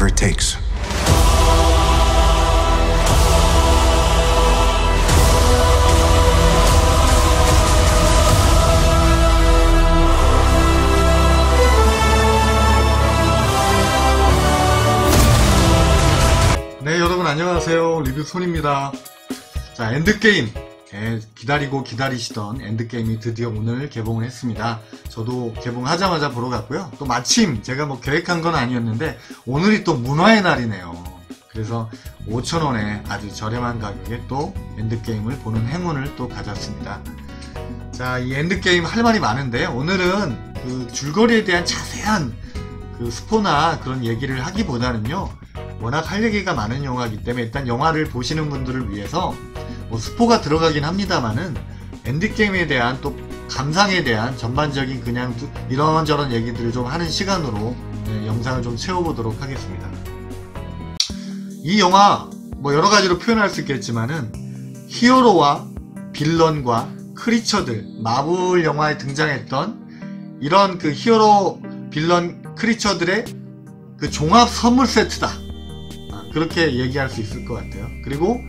whatever it takes. 네, 여러분 안녕하세요. 리뷰 손입니다. 자, 엔드게임. 기다리고 기다리시던 엔드게임이 드디어 오늘 개봉을 했습니다. 저도 개봉하자마자 보러 갔고요. 또 마침 제가 뭐 계획한 건 아니었는데 오늘이 또 문화의 날이네요. 그래서 5,000원에 아주 저렴한 가격에 또 엔드게임을 보는 행운을 또 가졌습니다. 자, 이 엔드게임 할 말이 많은데 오늘은 그 줄거리에 대한 자세한 그 스포나 그런 얘기를 하기보다는요, 워낙 할 얘기가 많은 영화이기 때문에 일단 영화를 보시는 분들을 위해서 뭐 스포가 들어가긴 합니다만은 엔드게임에 대한 또 감상에 대한 전반적인 그냥 이런저런 얘기들을 좀 하는 시간으로 영상을 좀 채워보도록 하겠습니다. 이 영화 뭐 여러가지로 표현할 수 있겠지만은 히어로와 빌런과 크리처들, 마블 영화에 등장했던 이런 그 히어로, 빌런, 크리처들의 그 종합 선물 세트다, 그렇게 얘기할 수 있을 것 같아요. 그리고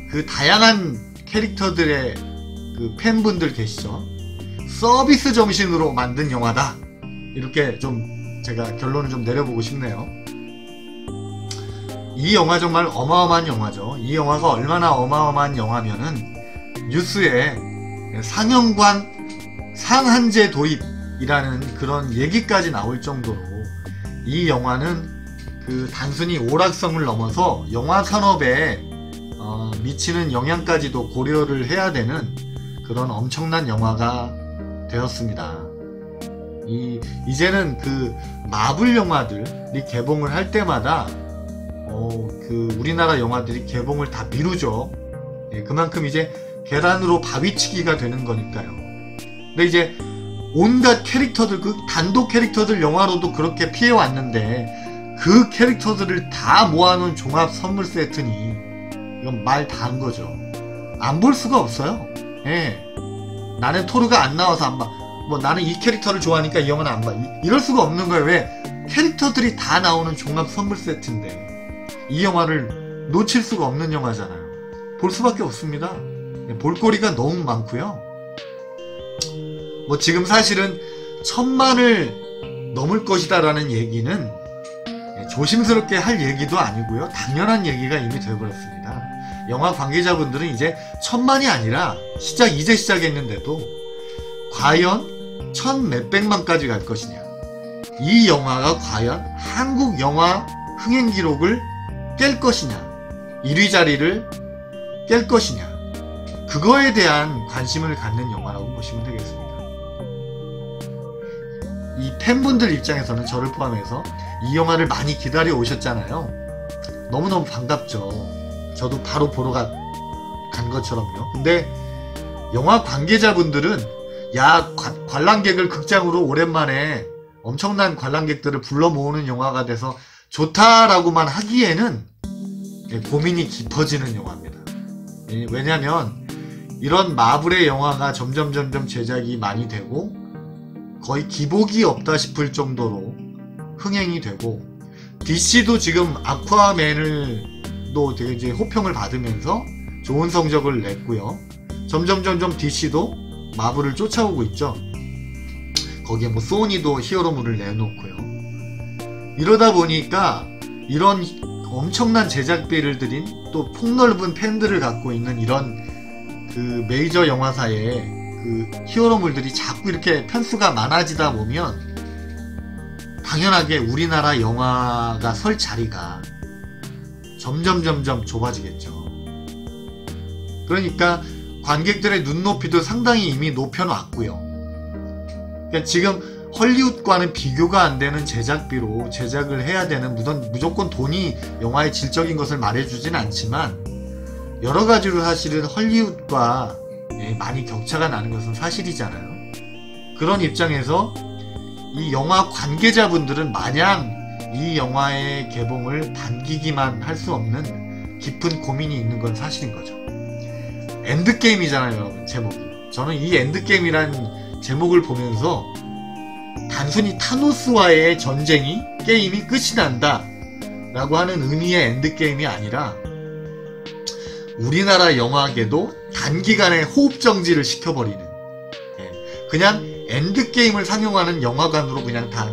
그 다양한 캐릭터들의 그 팬분들 계시죠? 서비스 정신으로 만든 영화다, 이렇게 좀 제가 결론을 좀 내려보고 싶네요. 이 영화 정말 어마어마한 영화죠. 이 영화가 얼마나 어마어마한 영화면은 뉴스에 상영관 상한제 도입이라는 그런 얘기까지 나올 정도로 이 영화는 그 단순히 오락성을 넘어서 영화 산업에 미치는 영향까지도 고려를 해야 되는 그런 엄청난 영화가 되었습니다. 이제는 그 마블 영화들이 개봉을 할 때마다 그 우리나라 영화들이 개봉을 다 미루죠. 그만큼 이제 계란으로 바위치기가 되는 거니까요. 근데 이제 온갖 캐릭터들, 그 단독 캐릭터들 영화로도 그렇게 피해왔는데 그 캐릭터들을 다 모아놓은 종합 선물 세트니 이건 말 다 한 거죠. 안 볼 수가 없어요. 나는 토르가 안 나와서 안 봐. 뭐 나는 이 캐릭터를 좋아하니까 이 영화는 안 봐. 이럴 수가 없는 거예요. 왜? 캐릭터들이 다 나오는 종합 선물 세트인데 이 영화를 놓칠 수가 없는 영화잖아요. 볼 수밖에 없습니다. 볼거리가 너무 많고요. 뭐 지금 사실은 1,000만을 넘을 것이다 라는 얘기는 조심스럽게 할 얘기도 아니고요, 당연한 얘기가 이미 되어버렸습니다. 영화 관계자분들은 이제 1,000만이 아니라 이제 시작했는데도 과연 1,000 몇백만까지 갈 것이냐, 이 영화가 과연 한국 영화 흥행 기록을 깰 것이냐, 1위 자리를 깰 것이냐, 그거에 대한 관심을 갖는 영화라고 보시면 되겠습니다. 이 팬분들 입장에서는 저를 포함해서 이 영화를 많이 기다려 오셨잖아요. 너무너무 반갑죠. 저도 바로 보러 간 것처럼요. 근데 영화 관계자분들은 야, 관람객을 극장으로 오랜만에 엄청난 관람객들을 불러 모으는 영화가 돼서 좋다라고만 하기에는 고민이 깊어지는 영화입니다. 왜냐면 이런 마블의 영화가 점점 제작이 많이 되고 거의 기복이 없다 싶을 정도로 흥행이 되고, DC도 지금 아쿠아맨을도 되게 이제 호평을 받으면서 좋은 성적을 냈고요. 점점 DC도 마블을 쫓아오고 있죠. 거기에 뭐 소니도 히어로물을 내놓고요. 이러다 보니까 이런 엄청난 제작비를 들인 또 폭넓은 팬들을 갖고 있는 이런 그 메이저 영화사의 그 히어로물들이 자꾸 이렇게 편수가 많아지다 보면 당연하게 우리나라 영화가 설 자리가 점점 좁아지겠죠. 그러니까 관객들의 눈높이도 상당히 이미 높여놨고요. 그러니까 지금 헐리우드과는 비교가 안 되는 제작비로 제작을 해야 되는, 무조건 돈이 영화의 질적인 것을 말해주진 않지만 여러 가지로 사실은 헐리우드과 많이 격차가 나는 것은 사실이잖아요. 그런 입장에서 이 영화 관계자분들은 마냥 이 영화의 개봉을 반기기만 할 수 없는 깊은 고민이 있는 건 사실인 거죠. 엔드게임이잖아요, 여러분, 제목이. 저는 이 엔드게임이란 제목을 보면서 단순히 타노스와의 전쟁이, 게임이 끝이 난다, 라고 하는 의미의 엔드게임이 아니라 우리나라 영화계도 단기간에 호흡정지를 시켜버리는, 그냥 엔드게임을 상영하는 영화관으로 그냥 다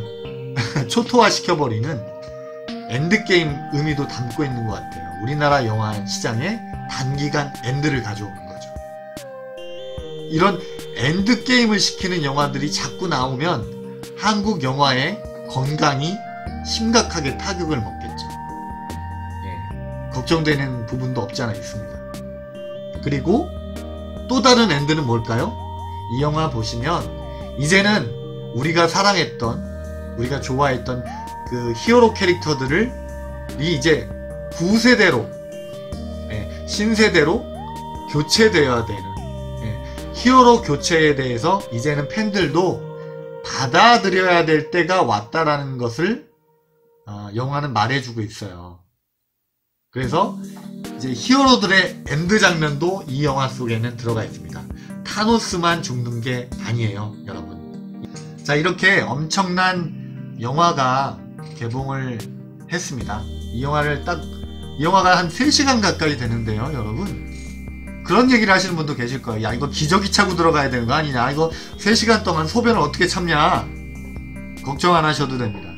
초토화시켜버리는 엔드게임 의미도 담고 있는 것 같아요. 우리나라 영화 시장에 단기간 엔드를 가져오는 거죠. 이런 엔드게임을 시키는 영화들이 자꾸 나오면 한국 영화의 건강이 심각하게 타격을 먹겠죠. 걱정되는 부분도 없지 않아 있습니다. 그리고 또 다른 엔드는 뭘까요? 이 영화 보시면 이제는 우리가 사랑했던, 우리가 좋아했던 그 히어로 캐릭터들을 이제 구세대로, 신세대로 교체되어야 되는, 히어로 교체에 대해서 이제는 팬들도 받아들여야 될 때가 왔다라는 것을 영화는 말해주고 있어요. 그래서 이제 히어로들의 엔드 장면도 이 영화 속에는 들어가 있습니다. 타노스만 죽는 게 아니에요, 여러분. 자, 이렇게 엄청난 영화가 개봉을 했습니다. 이 영화가 한 3시간 가까이 되는데요, 여러분. 그런 얘기를 하시는 분도 계실 거예요. 야, 이거 기저귀 차고 들어가야 되는 거 아니냐? 이거 3시간 동안 소변을 어떻게 참냐? 걱정 안 하셔도 됩니다.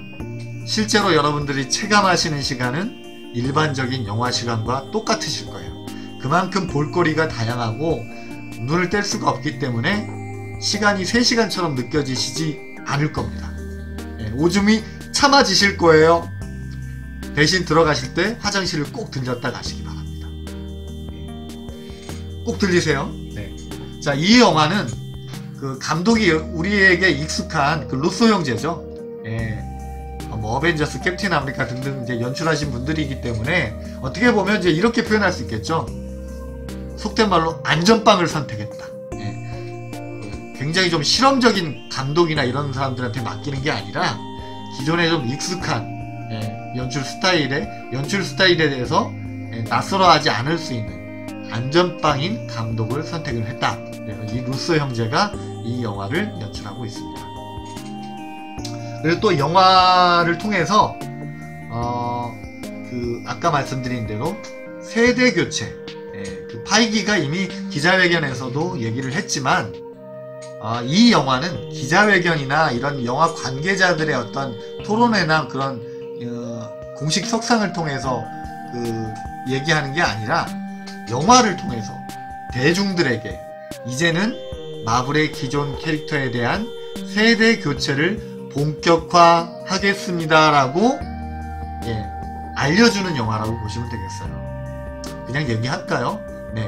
실제로 여러분들이 체감하시는 시간은 일반적인 영화 시간과 똑같으실 거예요. 그만큼 볼거리가 다양하고 눈을 뗄 수가 없기 때문에 시간이 3시간처럼 느껴지시지 않을 겁니다. 오줌이 참아지실 거예요. 대신 들어가실 때 화장실을 꼭 들렸다 가시기 바랍니다. 꼭 들리세요. 네. 자, 이 영화는 그 감독이 우리에게 익숙한 그 루소 형제죠. 뭐 어벤져스, 캡틴 아메리카 등등 이제 연출하신 분들이기 때문에 어떻게 보면 이제 이렇게 표현할 수 있겠죠. 속된 말로 안전빵을 선택했다. 굉장히 좀 실험적인 감독이나 이런 사람들한테 맡기는 게 아니라 기존에 좀 익숙한 연출 스타일에 대해서 낯설어하지 않을 수 있는 안전빵인 감독을 선택을 했다. 그래서 이 루소 형제가 이 영화를 연출하고 있습니다. 그리고 또 영화를 통해서 아까 말씀드린 대로 세대 교체, 그 파이기가 이미 기자회견에서도 얘기를 했지만 이 영화는 기자회견이나 이런 영화 관계자들의 어떤 토론회나 그런 공식 석상을 통해서 얘기하는 게 아니라 영화를 통해서 대중들에게 이제는 마블의 기존 캐릭터에 대한 세대 교체를 본격화하겠습니다라고 알려주는 영화라고 보시면 되겠어요. 그냥 얘기할까요? 네,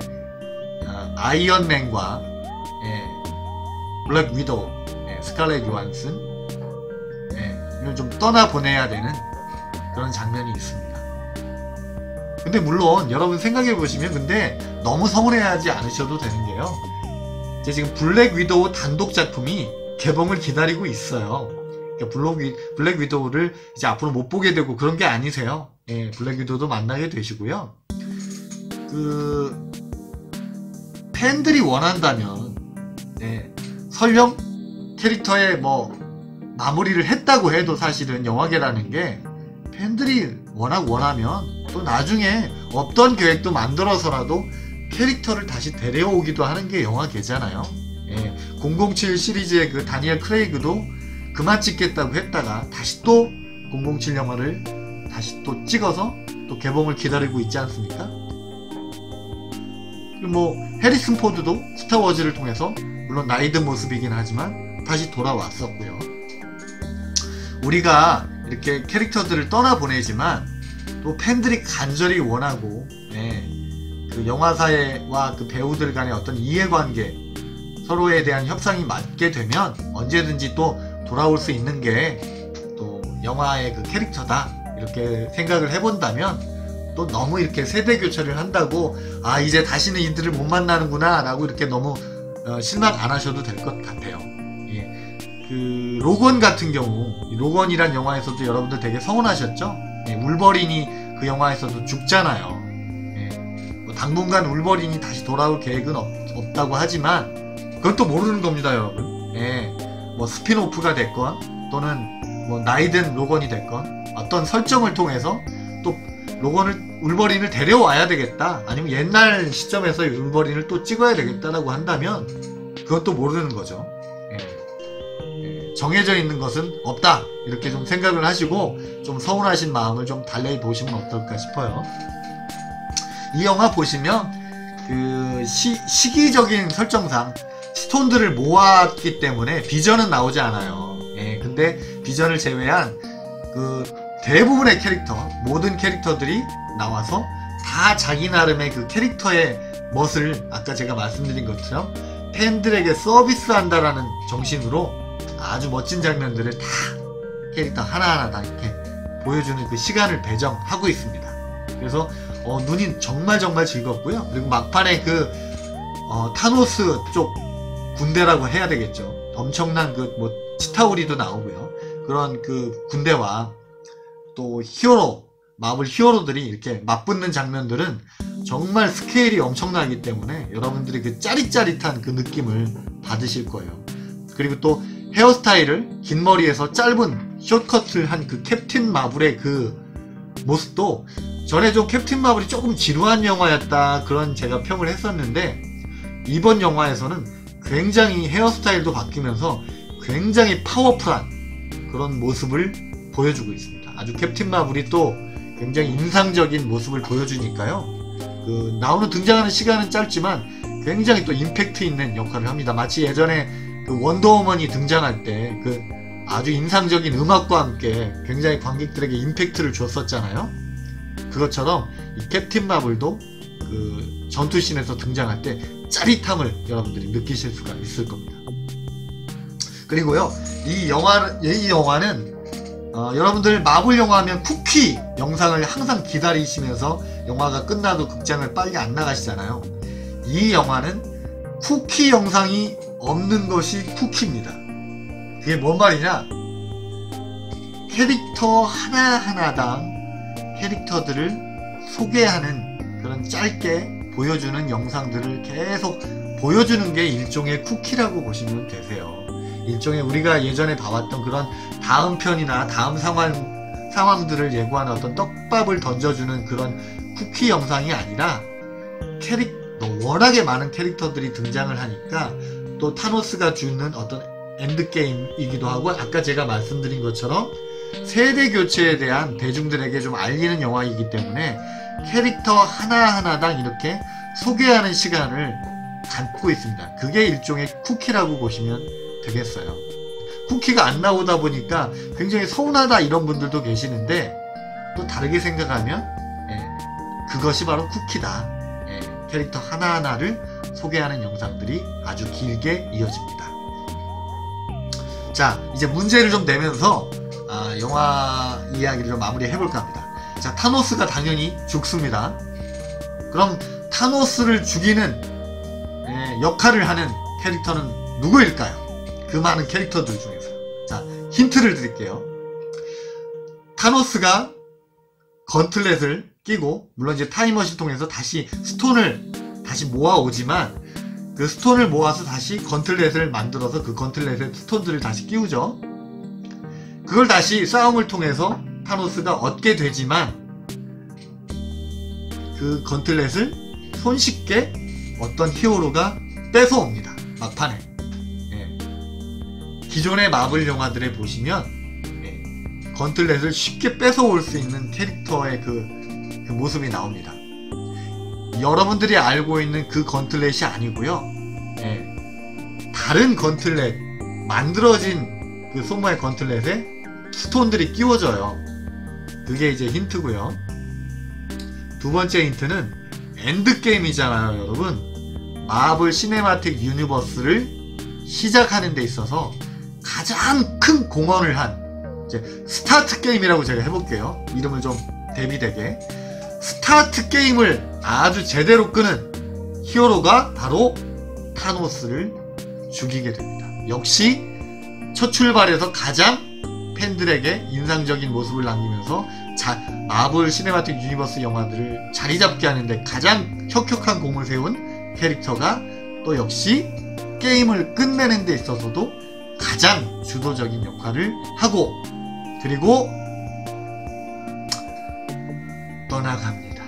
아이언맨과 블랙 위도우, 스칼렛 요한슨, 이걸 좀 떠나보내야 되는 그런 장면이 있습니다. 근데 물론 여러분 생각해보시면 근데 너무 서운해하지 않으셔도 되는 게요. 이제 지금 블랙 위도우 단독 작품이 개봉을 기다리고 있어요. 그러니까 블랙 위도우를 이제 앞으로 못 보게 되고 그런 게 아니세요. 블랙 위도우도 만나게 되시고요. 팬들이 원한다면, 설령 캐릭터에 뭐 마무리를 했다고 해도 사실은 영화계라는 게 팬들이 워낙 원하면 또 나중에 없던 계획도 만들어서라도 캐릭터를 다시 데려오기도 하는 게 영화계잖아요. 007 시리즈의 그 다니엘 크레이그도 그만 찍겠다고 했다가 다시 또 007 영화를 다시 또 찍어서 또 개봉을 기다리고 있지 않습니까? 뭐 해리슨 포드도 스타워즈를 통해서 물론 나이 든 모습이긴 하지만 다시 돌아왔었고요. 우리가 이렇게 캐릭터들을 떠나보내지만 또 팬들이 간절히 원하고 그 영화사와 그 배우들 간의 어떤 이해관계, 서로에 대한 협상이 맞게 되면 언제든지 또 돌아올 수 있는 게 또 영화의 그 캐릭터다 이렇게 생각을 해본다면 또 너무 이렇게 세대 교체를 한다고 이제 다시는 이들을 못 만나는구나 라고 이렇게 너무 실망 안 하셔도 될 것 같아요. 그 로건 같은 경우, 로건이란 영화에서도 여러분들 되게 서운하셨죠? 울버린이 그 영화에서도 죽잖아요. 뭐 당분간 울버린이 다시 돌아올 계획은 없다고 하지만 그것도 모르는 겁니다, 여러분. 뭐 스핀오프가 됐건 또는 뭐 나이든 로건이 됐건 어떤 설정을 통해서 또 울버린을 데려와야 되겠다, 아니면 옛날 시점에서 울버린을 또 찍어야 되겠다라고 한다면 그것도 모르는 거죠. 정해져 있는 것은 없다, 이렇게 좀 생각을 하시고 좀 서운하신 마음을 좀 달래해 보시면 어떨까 싶어요. 이 영화 보시면 그 시기적인 설정상 스톤들을 모았기 때문에 비전은 나오지 않아요. 근데 비전을 제외한 그 대부분의 캐릭터, 모든 캐릭터들이 나와서 다 자기 나름의 그 캐릭터의 멋을, 아까 제가 말씀드린 것처럼 팬들에게 서비스한다라는 정신으로 아주 멋진 장면들을 다 캐릭터 하나하나 다 이렇게 보여주는 그 시간을 배정하고 있습니다. 그래서 눈이 정말 즐겁고요. 그리고 막판에 그 타노스 쪽 군대라고 해야 되겠죠. 엄청난 그 뭐 치타우리도 나오고요. 그런 그 군대와 또 히어로, 마블 히어로들이 이렇게 맞붙는 장면들은 정말 스케일이 엄청나기 때문에 여러분들이 그 짜릿짜릿한 그 느낌을 받으실 거예요. 그리고 또 헤어스타일을 긴 머리에서 짧은 숏컷을 한 그 캡틴 마블의 그 모습도, 전에 좀 캡틴 마블이 조금 지루한 영화였다, 그런 제가 평을 했었는데 이번 영화에서는 굉장히 헤어스타일도 바뀌면서 굉장히 파워풀한 그런 모습을 보여주고 있습니다. 아주 캡틴 마블이 또 굉장히 인상적인 모습을 보여주니까요. 그 나오는 등장하는 시간은 짧지만 굉장히 또 임팩트 있는 역할을 합니다. 마치 예전에 그 원더우먼이 등장할 때 그 아주 인상적인 음악과 함께 굉장히 관객들에게 임팩트를 줬었잖아요. 그것처럼 이 캡틴 마블도 그 전투씬에서 등장할 때 짜릿함을 여러분들이 느끼실 수가 있을 겁니다. 그리고요, 이 영화는 여러분들 마블 영화 하면 쿠키 영상을 항상 기다리시면서 영화가 끝나도 극장을 빨리 안 나가시잖아요. 이 영화는 쿠키 영상이 없는 것이 쿠키입니다. 그게 뭔 말이냐, 캐릭터 하나하나당 캐릭터들을 소개하는 그런 짧게 보여주는 영상들을 계속 보여주는 게 일종의 쿠키라고 보시면 되세요. 일종의 우리가 예전에 봐왔던 그런 다음 편이나 다음 상황들을 예고하는 어떤 떡밥을 던져주는 그런 쿠키 영상이 아니라 워낙에 많은 캐릭터들이 등장을 하니까 또 타노스가 주는 어떤 엔드게임이기도 하고, 아까 제가 말씀드린 것처럼 세대 교체에 대한 대중들에게 좀 알리는 영화이기 때문에 캐릭터 하나하나당 이렇게 소개하는 시간을 갖고 있습니다. 그게 일종의 쿠키라고 보시면 되겠어요. 쿠키가 안 나오다 보니까 굉장히 서운하다 이런 분들도 계시는데, 또 다르게 생각하면 그것이 바로 쿠키다. 캐릭터 하나하나를 소개하는 영상들이 아주 길게 이어집니다. 자, 이제 문제를 좀 내면서 영화 이야기를 좀 마무리 해볼까 합니다. 자, 타노스가 당연히 죽습니다. 그럼 타노스를 죽이는 역할을 하는 캐릭터는 누구일까요? 그 많은 캐릭터들 중에서. 자, 힌트를 드릴게요. 타노스가 건틀렛을 끼고, 물론 이제 타임머신 통해서 다시 스톤을 다시 모아오지만, 그 스톤을 모아서 다시 건틀렛을 만들어서 그 건틀렛에 스톤들을 다시 끼우죠. 그걸 다시 싸움을 통해서 타노스가 얻게 되지만, 그 건틀렛을 손쉽게 어떤 히어로가 뺏어옵니다. 막판에. 기존의 마블 영화들에 보시면 건틀렛을 쉽게 뺏어올 수 있는 캐릭터의 그 모습이 나옵니다. 여러분들이 알고 있는 그 건틀렛이 아니고요. 다른 건틀렛, 만들어진 그 소모의 건틀렛에 스톤들이 끼워져요. 그게 이제 힌트고요. 두 번째 힌트는 엔드게임이잖아요, 여러분. 마블 시네마틱 유니버스를 시작하는 데 있어서 가장 큰 공헌을 한, 이제 스타트 게임이라고 제가 해볼게요. 이름을 좀 대비되게. 스타트 게임을 아주 제대로 끄는 히어로가 바로 타노스를 죽이게 됩니다. 역시 첫 출발에서 가장 팬들에게 인상적인 모습을 남기면서 마블 시네마틱 유니버스 영화들을 자리잡게 하는데 가장 혁혁한 공을 세운 캐릭터가 또 역시 게임을 끝내는 데 있어서도 가장 주도적인 역할을 하고, 그리고 떠나갑니다.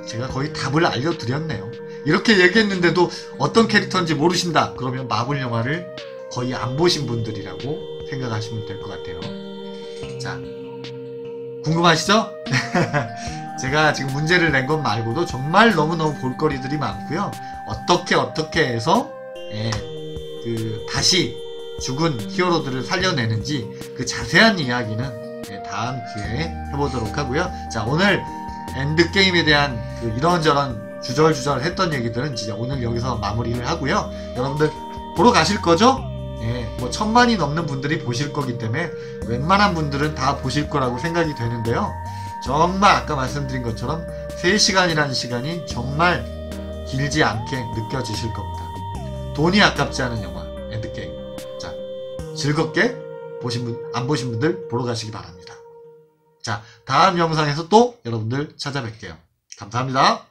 제가 거의 답을 알려드렸네요. 이렇게 얘기했는데도 어떤 캐릭터인지 모르신다. 그러면 마블 영화를 거의 안 보신 분들이라고 생각하시면 될 것 같아요. 자, 궁금하시죠? 제가 지금 문제를 낸 것 말고도 정말 너무너무 볼거리들이 많고요. 어떻게 해서 다시 죽은 히어로들을 살려내는지 그 자세한 이야기는 다음 기회에 해보도록 하고요. 자, 오늘 엔드게임에 대한 그 이런저런 주절주절 했던 얘기들은 진짜 오늘 여기서 마무리를 하고요. 여러분들 보러 가실 거죠? 뭐 1000만이 넘는 분들이 보실 거기 때문에 웬만한 분들은 다 보실 거라고 생각이 되는데요. 정말 아까 말씀드린 것처럼 3시간이라는 시간이 정말 길지 않게 느껴지실 겁니다. 돈이 아깝지 않은 영화 엔드게임. 자, 즐겁게 안 보신 분들 보러 가시기 바랍니다. 자, 다음 영상에서 또 여러분들 찾아뵐게요. 감사합니다.